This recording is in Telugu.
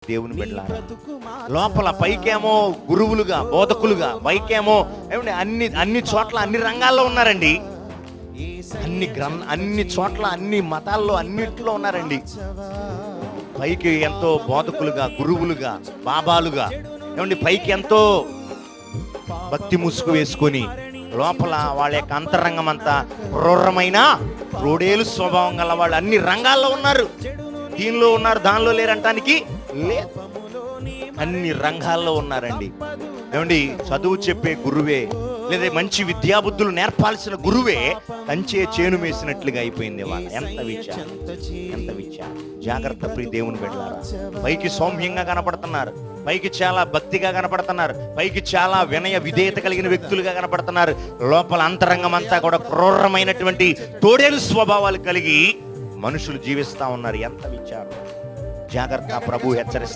దేవుని బిడ్డలారా, లోపల పైకేమో గురువులుగా, బోధకులుగా, పైకేమో ఏమండి అన్ని చోట్ల అన్ని రంగాల్లో ఉన్నారండి. అన్ని చోట్ల అన్ని మతాల్లో అన్నిట్లో ఉన్నారండి. పైకి ఎంతో బోధకులుగా, గురువులుగా, బాబాలుగా, ఏమండి పైకి ఎంతో భక్తి ముసుగు వేసుకొని లోపల వాళ్ళ యొక్క అంతరంగం అంతా క్రూరమైన రోడేలు స్వభావం గల వాళ్ళు అన్ని రంగాల్లో ఉన్నారు. దీనిలో ఉన్నారు, దానిలో లేరంటానికి లేదు, అన్ని రంగాల్లో ఉన్నారండి. ఏమండి చదువు చెప్పే గురువే, లేదా మంచి విద్యాబుద్ధులు నేర్పాల్సిన గురువే కంచే చేను వేసినట్లుగా అయిపోయింది వాళ్ళ. ఎంత విచారం, ఎంత విచారం. జాగ్రత్త ప్రియ దేవుని బిడ్డలారా, పైకి సౌమ్యంగా కనపడుతున్నారు, పైకి చాలా భక్తిగా కనపడుతున్నారు, పైకి చాలా వినయ విధేయత కలిగిన వ్యక్తులుగా కనపడుతున్నారు. లోపల అంతరంగం అంతా కూడా క్రూరమైనటువంటి తోడేలు స్వభావాలు కలిగి మనుషులు జీవిస్తా ఉన్నారు. ఎంత విచారం. జాగ్రత్త, ప్రభు హెచ్చరిస్తారు.